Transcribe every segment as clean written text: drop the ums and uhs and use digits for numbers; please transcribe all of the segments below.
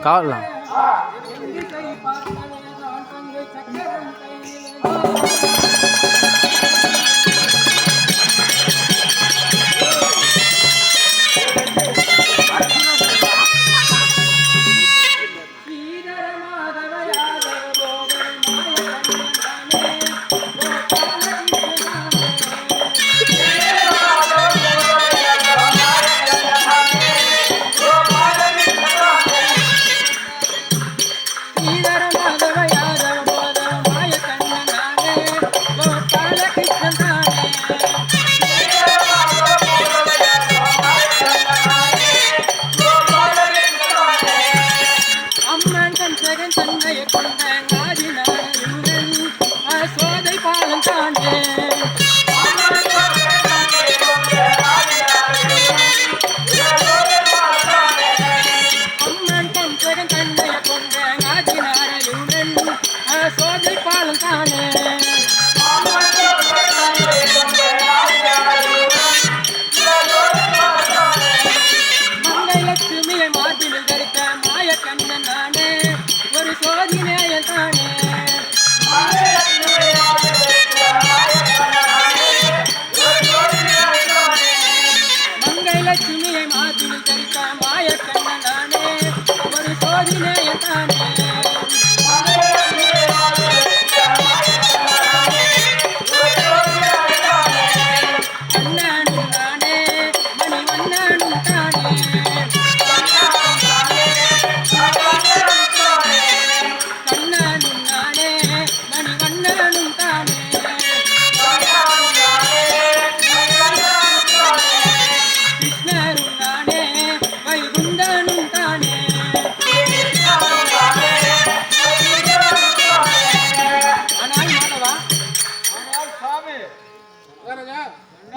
காவலாம்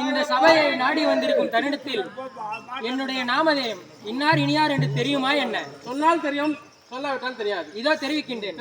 இந்த சபையை நாடி வந்திருக்கும் தருணத்தில் என்னுடைய நாமதேயம் இன்னார் இனியார் என்று தெரியுமா? என்ன சொன்னால் தெரியும், சொல்லாவிட்டால் தெரியாது. இதோ தெரிவிக்கின்றேன்.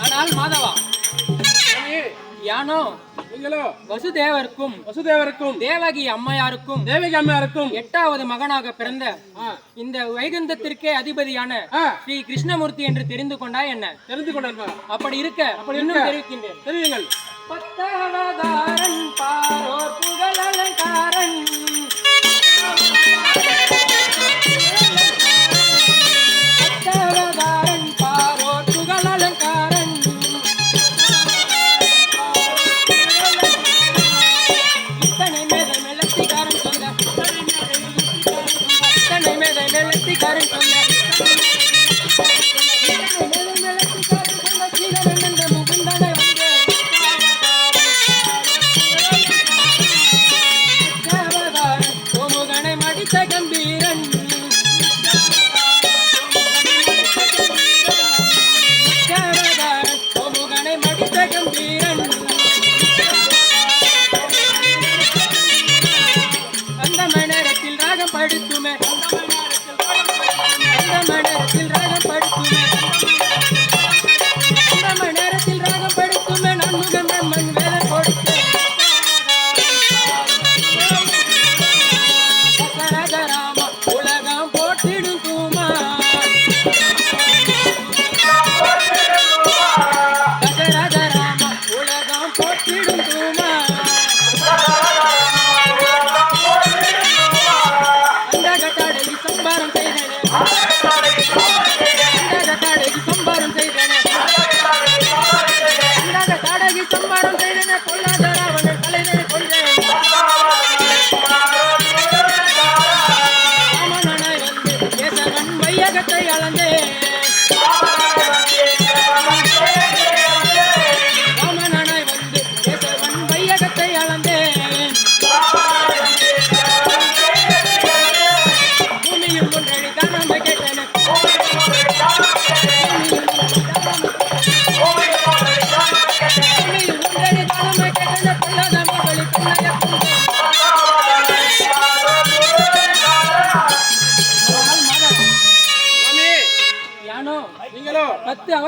ஆனால் மாதவா, யானோ வசுதேவருக்கும் தேவகி அம்மையாருக்கும் 8வது மகனாக பிறந்த இந்த வைகுந்தத்திற்கே அதிபதியான ஸ்ரீ கிருஷ்ணமூர்த்தி என்று தெரிந்து கொண்டா? என்ன தெரிந்து கொண்டார்? அப்படி இருக்க இன்னும் தெரிவிக்கின்றேன். தெரியுங்கள். பத்தவதாரன் பாரோர் புகழ் அலங்காரன்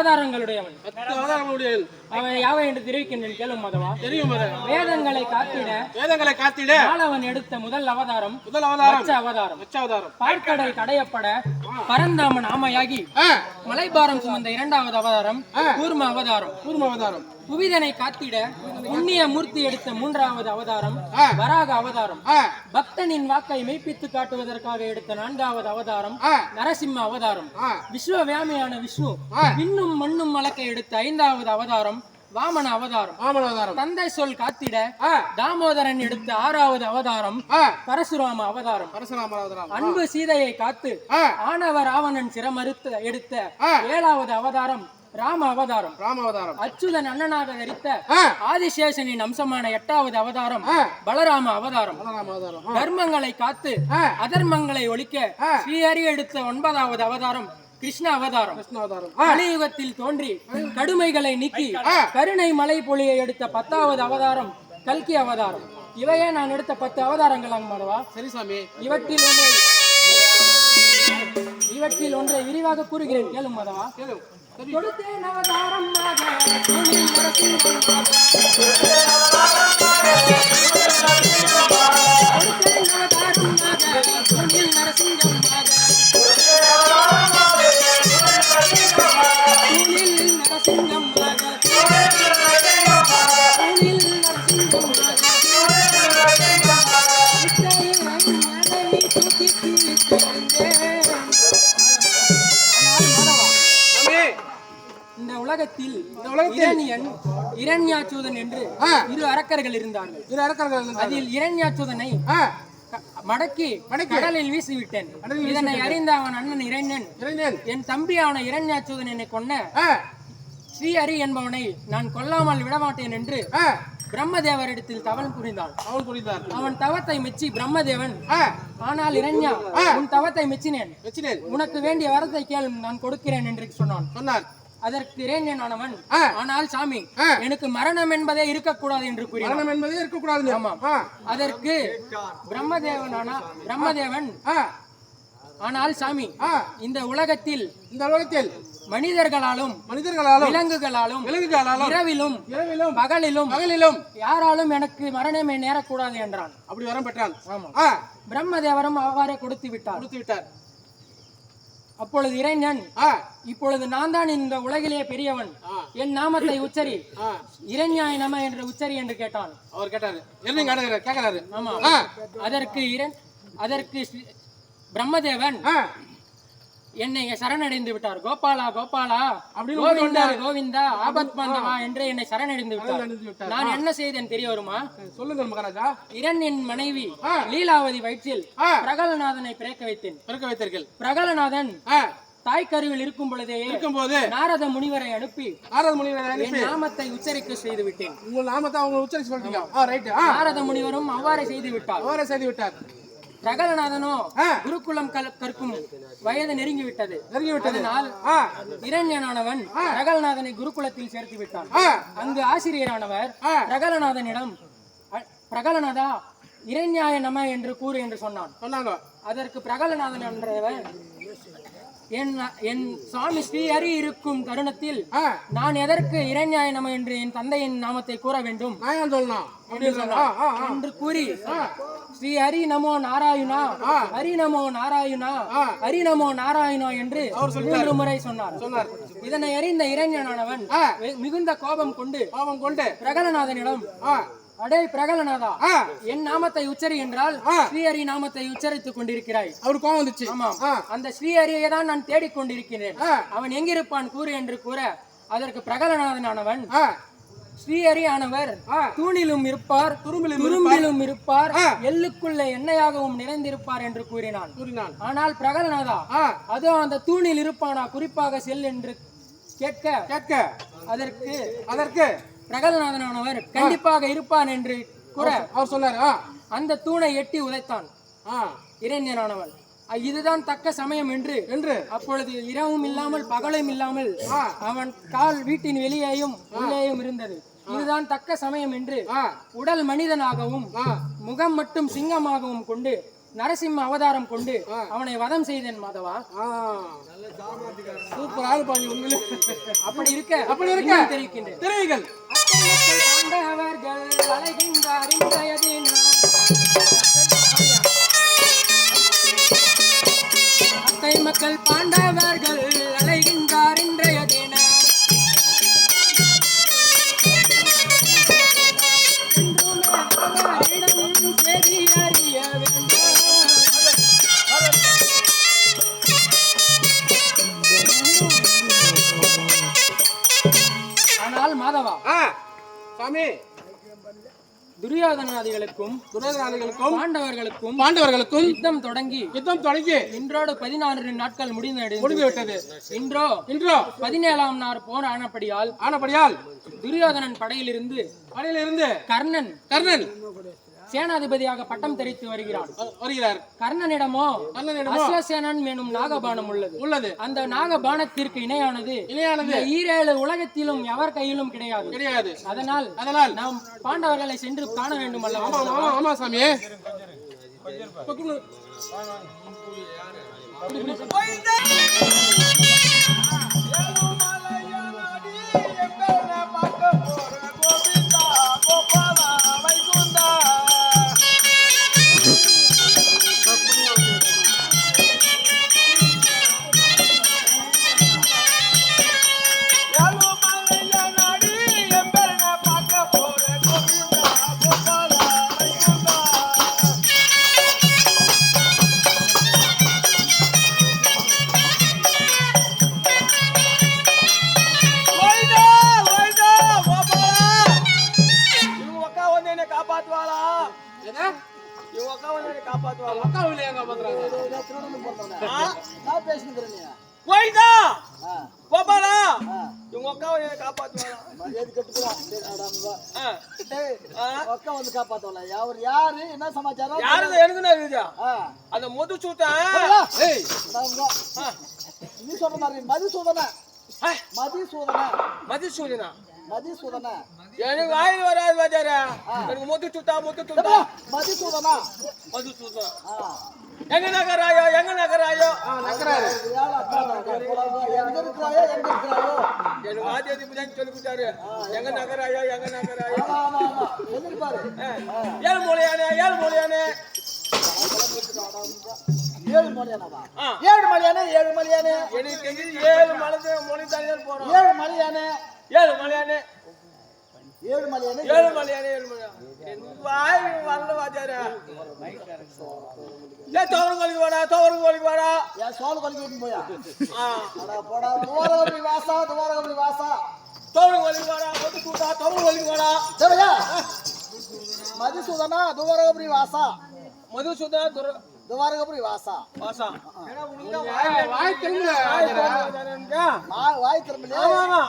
அவதாரங்களுடையவன். 10 அவதாரங்களுடையவன். அவன் யாவை என்று தெரிவிக்கின்றேன் கேளும் மாதவா. தெரியும் வேதங்களை காத்திட வேதங்களை காத்திட மாலவன் எடுத்த முதல் அவதாரம் அவதாரம் மச்ச அவதாரம். மச்ச அவதாரம். பார்க்கடல் கடையப்பட பரந்தாமன் ஆமையாகி மலைபாரம் சுமந்த 2வது அவதாரம் கூர்ம அவதாரம். கூர்ம அவதாரம். புவிதனை காத்திட புண்ணிய மூர்த்தி எடுத்த 3வது அவதாரம் வராக அவதாரம். பக்தனின் வாக்கை மெய்ப்பித்து காட்டுவதற்காக எடுத்த 4வது அவதாரம் நரசிம்ம அவதாரம். விஸ்வவியாமியான விஷ்ணு விண்ணும் மண்ணும் அளக்க எடுத்த 5வது அவதாரம் வாமன அவதாரம். தந்தை சொல் காத்திட தாமோதரன் எடுத்த 6வது அவதாரம் பரசுராம அவதாரம். அன்பு சீதையை காத்து ஆணவ ராவணன் சிரமறுத்து எடுத்த 7வது அவதாரம் ராம அவதாரம். அச்சுதன் அண்ணனாக தரித்த ஆதிசேஷனின் அம்சமான 8வது அவதாரம் பலராம அவதாரம். தர்மங்களை காத்து அதர்மங்களை ஒழிக்க ஸ்ரீஹரி எடுத்த 9வது அவதாரம் கிருஷ்ண அவதாரம். கலியுகத்தில் தோன்றி கடுமைகளை நீக்கி கருணை மலை பொழியை எடுத்த 10வது அவதாரம் கல்கி அவதாரம். இவையே நான் எடுத்த 10 அவதாரங்கள் மாதவா. சரி சாமி. இவற்றில் ஒன்றை விரிவாக கூறுகிறேன் கேளும் மாதவா. கொடுத்தேன் அவதாரம் இந்த உலகத்தில் இரண்யாச்சூதன் என்று 2 அரக்கர்கள் இருந்தார்கள். அதில் இரண்யாச்சூதனை மடக்கி கடலில் வீசிவிட்டேன். இதனை அறிந்த அவன் அண்ணன் இரண்யன் என் தம்பியான இரண்யாச்சூதன் என்னை கொன்ன ஸ்ரீஹரி என்பவனை நான் கொல்லாமல் விடமாட்டேன் என்று பிரம்மதேவரிடத்தில் தவம் புரிந்தான். அவன் தவத்தை மெச்சி பிரம்மதேவன், ஆனால் இரண்யா உன் தவத்தை மெச்சினேன், உனக்கு வேண்டிய வரத்தை கேள், நான் கொடுக்கிறேன் என்று சொன்னான். அதற்கு இரண்யனானவன், ஆனால் சாமி எனக்கு மரணம் என்பதே இருக்கக்கூடாது என்று கூறினான். ஆமாம். அதற்கு பிரம்மதேவன் ஆனால் சாமி இந்த உலகத்தில் மனிதர்களாலும் விலங்குகளாலும் இரவிலும் பகலிலும் யாராலும் எனக்கு மரணமே நேரக்கூடாது என்றான். அப்படி வரம் பெற்றான். பிரம்மதேவரும் அவ்வாறே கொடுத்து விட்டார். அப்பொழுது இரண்யன், இப்பொழுது நான் தான் இந்த உலகிலே பெரியவன், என் நாமத்தை உச்சரி, இரண்யாய நம என்று உச்சரி என்று கேட்டான். அவர் கேட்டாரு. ஆமா. அதற்கு பிரம்மதேவன் என்னை சரணடைந்து விட்டார். கோபாலா கோபாலா, கோவிந்தா கோவிந்தா, ஆபத் பாந்தவா என்று என்னை சரணடைந்து விட்டார். நான் என்ன செய்தேன் தெரிய வருமா? சொல்லுங்க மகாராஜா. இரண்யன் மனைவி லீலாவதி வயிற்றில் பிரகலநாதனை பிறக்க வைத்தீர்கள். பிரகலநாதன் தாய் கருவில் இருக்கும்போது நாரத முனிவரை அனுப்பி என் நாமத்தை உச்சரிக்க செய்து விட்டேன். உங்கள் நாமத்தை அவங்க உச்சரிக்க சொல்றீங்க. நாரத முனிவரும் அவ்வாறே செய்து விட்டார். பிரகலநாதனோ குருகுலம் கற்கும் வயது நெருங்கி விட்டது. அதனால் இரண்யனானவன் பிரகலநாதனை குருகுலத்தில் சேர்த்து விட்டான். அங்கு ஆசிரியரானவர் பிரகலநாதனிடம், பிரகலநாதா இரண்யாய நம என்று கூறு என்று சொன்னாங்க. அதற்கு பிரகலநாதன் என்றவர், என் சுவாமி ஸ்ரீஹரி இருக்கும் தருணத்தில் நான் எதற்கு இரண்யாய நம என்று என் தந்தையின் நாமத்தை கூற வேண்டும் என்று கூறி, ஸ்ரீ ஹரி நமோ நாராயணா, ஹரி நமோ நாராயணா, ஹரி நமோ நாராயணா என்று 3 முறை சொன்னார். இதனை அறிந்த இரண்யனானவன் மிகுந்த கோபம் கொண்டு பிரகலநாதனிடம், அடே பிரகலநாதா, என் நாமத்தை உச்சரி என்றால் ஸ்ரீஹரி நாமத்தை உச்சரித்துக் கொண்டிருக்கிறாய். அவரு கோபம் வந்துச்சு. அந்த ஸ்ரீஹரியை தான் நான் தேடிக்கொண்டிருக்கிறேன், அவன் எங்கிருப்பான் கூறு என்று கூற, அதற்கு பிரகலநாதனானவன், ஸ்ரீஹரி ஆனவர் தூணிலும் இருப்பார், துரும்பிலும் இருப்பார், எள்ளுக்குள்ள எண்ணெயாகவும் நிறைந்திருப்பார் என்று கூறினான். ஆனால் பிரகலநாதா, அதோ அந்த தூணில் இருப்பானா, குறிப்பாக செல் என்று கேட்க அதற்கு பிரகலநாதனானவர் கண்டிப்பாக இருப்பான் என்று கூற அவர் சொன்னார். அந்த தூணை எட்டி உதைத்தான் இரண்யனானவன். இதுதான் தக்க சமயம் என்று அப்பொழுது இரவும் இல்லாமல் பகலும் இல்லாமல் அவன் கால் வீட்டின் வெளியேயும் உள்ளேயும் இருந்தது. இதுதான் தக்க சமயம் என்று உடல் மனிதனாகவும் முகம் மட்டும் சிங்கமாகவும் கொண்டு நரசிம்ம அவதாரம் கொண்டு அவனை வதம் செய்தேன் மாதவா. சூப்பரான பாணி உண்மையிலே. அப்படி இருக்க தெரிவிக்கின்றேன். தெரியுங்கள். பாண்டவர்கள் அலைகின்றார் இன்றைய தினம். அத்தை மக்கள் பாண்டவர்கள் அலைகின்றார் இன்றைய தினம். செய்தி அறிய வேண்டும். ஆனால் மாதவா, சாமி, துரியோதனாதிகளுக்கும் பாண்டவர்களுக்கும் யுத்தம் தொடங்கி இன்றோடு 14 நாட்கள் முடிந்து விட்டது. இன்றோ 17ஆம் நாள் போர் ஆனபடியால் துரியோதனன் படையிலிருந்து கர்ணன் சேனாதிபதியாக பட்டம் தெரித்து வருகிறார். கர்ணனிடமோ அஸ்வசேனன் எனும் நாகபானம் உள்ளது. அந்த நாகபானத்திற்கு இணையானது ஈரேழு உலகத்திலும் எவர் கையிலும் கிடையாது. அதனால் நாம் பாண்டவர்களை சென்று காண வேண்டும் அல்லவா? ஆமா சாமி. மதிசூதனா எனக்கு வாயில் வராது வாஜாரா. எனக்கு மதிசூதனா எங்க நகராயோ எனக்கு வாத்தியாதி புஜான் சொல்லி கொடுத்தாரு. எங்க நகராயோ ஏழு மொழியானே எனக்கு தெரிஞ்சு 7 மொழி தனியார் போறோம். 7 மலையானே வாய் வரல வாத்தியாரா. தவறு கோழிக்கு வாடா சோழ கோழிக்கு போயா போடா வாசா தவறு கோழிக்கு வாடா தவறு கோழிக்கு வாடா மதுசூதனா துவாரகபுரி வாசா துவாரகபுரி வாசா வாய் திரும்பலையா?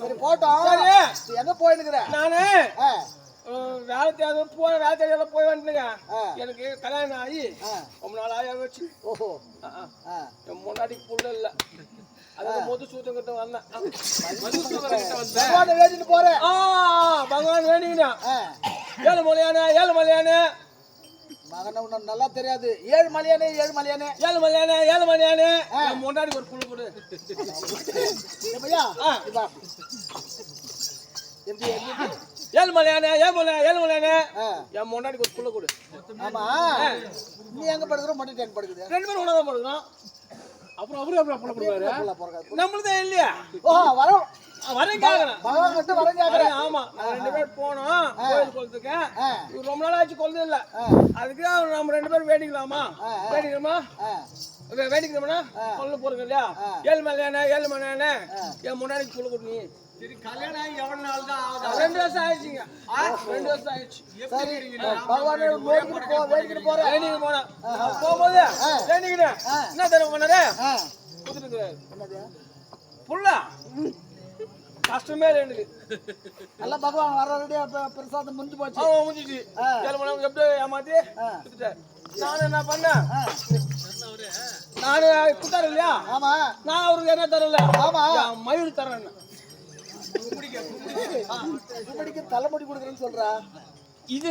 சரி போட்டோம். எங்க போயினுக்குற? நானு வேலை தேவை போய் வந்துங்க. எனக்கு கல்யாணம் ஆகி ரொம்ப நாள் ஆயாச்சு. ஓஹோ, முன்னாடி புள்ள இல்ல. அதான் மதுசூதன்கிட்ட வந்தேன். பகவான் வேண்டிட்டு போறேன். பகவான் வேண்டிக்கிட்டேன். ஏழு மலையானே மகன உன்ன நல்லா தெரியாது. 7 மலையானே முன்னாடி ஒரு புள்ள கொடு. ஏழு மலையானே என் முன்னாடி ஒரு புள்ள கொடு. ஆமா, நீ எங்க படுக்கிற மட்டும் எங்க படுக்குது? 2 பேரும் உணவு படுக்கிறோம். அப்புறம் நம்மளுதான் இல்லையா? வரோம் ஆமா, 2 பேர் போனோம் கோயில் கொள்றதுக்கு. ரொம்ப நாள் ஆச்சு கொள்றது இல்ல. அதுக்கு நம்ம 2 பேரும் வேண்டிக்கலாமா கொள்ள போறோம் இல்லையா? 7 மலையானே என் முன்னாடி புள்ள கொடு. நீ சரி, கல்யாணம் ஆகி எவ்வளவு நாள் தான் ஆகுது? 2 வருஷம் ஆயிடுச்சுங்க. 2 வருஷம் ஆயிடுச்சு. பகவான் வேண்டிக்கிட்டு போறேன். போகும்போது வேண்டிக்கிட்டு என்ன தெரியும் பண்ணாரு? புள்ள கஷ்டமே இல்லை எனக்கு. நல்லா பகவான் வர்றதே பிரசாதம் முடிஞ்சு போச்சு. முடிஞ்சிச்சு. 7 மணி எப்படி ஏமாத்தி நானும் என்ன பண்ணேன்? நானு குத்தாரு இல்லையா? ஆமா, நான் அவருக்கு என்ன தரல. ஆமா, மயூர் தரேன். தலைமுடி கொடுக்குறேன்னு சொல்றா. இது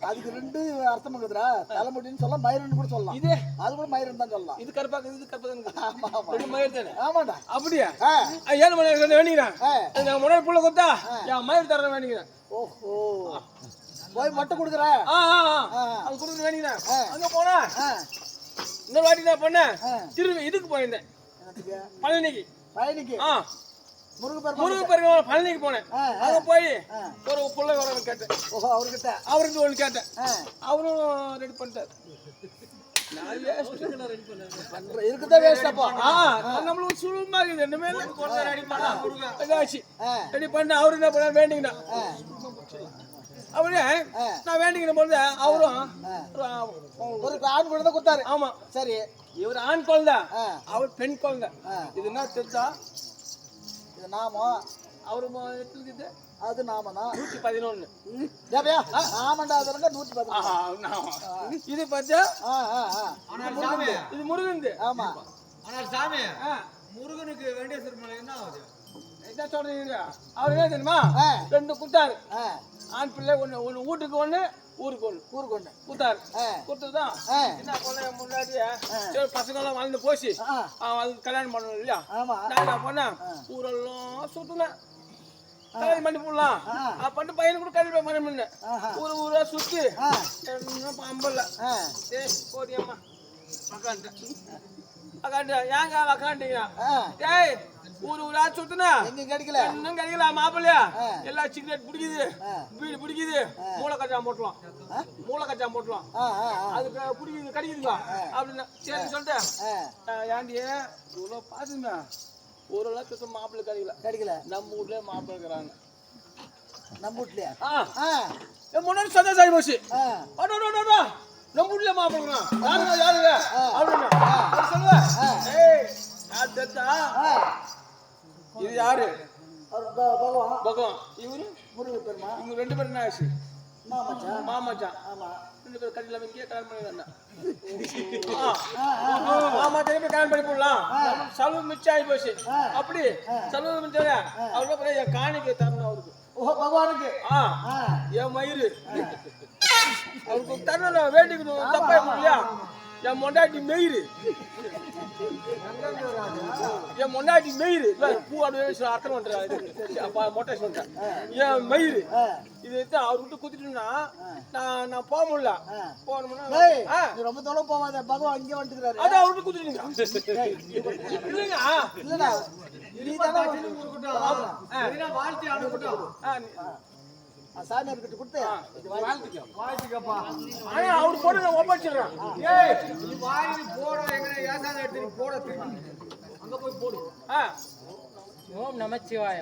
அதுக்கு ரெண்டு அர்த்தம் இருக்குதுடா. தலைமுடின்னு சொல்லலாம், மயிரன்னு கூட சொல்லலாம். இது அது கூட மயிரன்னு தான் சொல்லலாம். இது கருப்பாக்கு இது கருப்பாக்கு ஆமா ஆமா ரெண்டு மயிர் தானே ஆமாடா. அப்படியா 7 மணி நேரம் வேண்டிக்கிறேன் நான் முன்னாடி புள்ள கொத்தா என் மயிர் தர வேண்டிக்கிறேன் ஓஹோ போய் மொட்டை கொடுக்குற. அது கொடுத்து வேண்டிக்கிறேன் அங்க போனா இந்த வாட்டி நான் பண்ணேன் திரும்பி இதுக்கு போயிருந்தேன் பழனிக்கு பழனிக்கு முருகப்பெருமாள் பழனிக்கு போனேன் அங்க போய் ஒரு புள்ள வர கேட்டேன் ஓஹோ அவர்கிட்ட அவருக்கு ஒன்று கேட்டேன் அவரும் ரெடி பண்ணிட்டாரு இருக்குதான் வேஸ்ட் அப்போ. நம்மளுக்கு சுலபமா இருக்குது ரெண்டுமே ரெடி பண்ண அவரு என்ன பண்ண வேண்டிங்கண்ணா அவரு நான் வேண்டிக்கிற போது அவரும் ஒரு ஆண் குழந்தை கொடுத்தாரு. ஆமா சரி இவர் ஆண் குழந்தை அவர் பெண் குழந்தை இது என்ன தெரிஞ்சா இது நாமோ அவரு இருக்குது அது நாமனா 111 நாமண்டா 111 இது பார்த்தா இது முருகன். ஆமா ஆனால் சாமி முருகனுக்கு வேண்டியசர் மலை என்ன ஆகுது? என்ன சொல்றீங்க அவர் என்ன தெரியுமா 2 குத்தாரு ஆண் பிள்ளை ஒண்ணு வீட்டுக்கு ஒண்ணு ஊருக்கு ஒண்ணு குத்தாரு குத்துதான் என்ன பண்ண முன்னாடி சரி பசங்க எல்லாம் வாழ்ந்து போச்சு அது கல்யாணம் பண்ணணும் இல்லையா நான் என்ன பண்ணேன் ஊரெல்லாம் சுத்தினேன் கல்யாணம் பண்ணி போடலாம் பண்ணிட்டு பையனு கூட கல்யாணம் பண்ண முடியல ஊரா சுத்தி அம்பல்ல போதியம்மா ஏங்க வக்காண்டீங்க ஏய் ஊரா சுத்தினா கிடைக்கல இன்னும் கிடைக்கல மாப்பிள்ளையா எல்லாம் சிகரெட் பிடிக்குது பீடி பிடிக்குது மூளை கச்சான் போட்டலாம் அதுக்கு பிடிக்குது கிடைக்குதுங்க அப்படின்னா சரி சொல்லிட்டேன் ஏண்டி இவ்வளோ பாத்துங்க ஒரு லட்சத்து மாப்பிள்ளை கிடைக்கல நம்ம வீட்லயே மாப்பிள்ளை இருக்கிறாங்க நம்ம வீட்லயா முன்னாடி சந்தோஷம் ஆகி போச்சு நம்ம வீட்லயே மாப்பிள்ளை யாருங்க அப்படின்னு சொல்லுவேன் இது யாரு பகவான் இவரு முருகப்பெருமான் இவங்க 2 பேரும் என்ன ஆச்சு மாமாச்சான் ஆமா 2 பேரும் கல்யாணம் இங்கே கல்யாணம் பண்ணிடுறாங்க மாமாச்சான் போய் கல்யாணம் பண்ணி போடலாம் செலவு மிச்சம் ஆகி போச்சு அப்படி செலவு மிச்சம் அவருக்கு என் காணிக்கை தரணும் அவருக்கு ஓஹோ பகவானுக்கு என் மயிறு அவருக்கு தரணும் வேண்டிக்கணும் தப்பா இல்லையா என் மொண்டாட்டி மயிறு பூ அர்த்தம் பண்றாரு மொட்டை சொல்றேன் என் மயிறு இது அவர்கிட்ட குத்திட்டுனா நான் போக முடியல போகணும்னா ரொம்ப தொலைவு போவாத பகவான் இங்கே வந்துக்கிறாரு அதான் அவர்கிட்ட குத்திட்டுங்க இல்லைங்க இல்லடா நீ தானே வாழ்த்தி அனுப்பிட்டோம் சாமியார் கிட்ட கொடுத்து வாழ்த்துக்கப்பா. ஆனா அவர் போட்டு நான் ஒப்படைச்சிடுறேன் நீ வாங்கி போட எங்க ஏசான எடுத்து போட அங்க போய் போடு. ஓம் நமச்சிவாய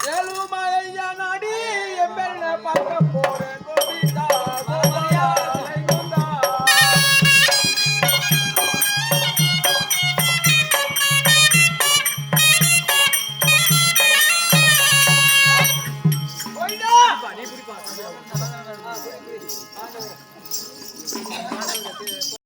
வேலுமலையா நாடி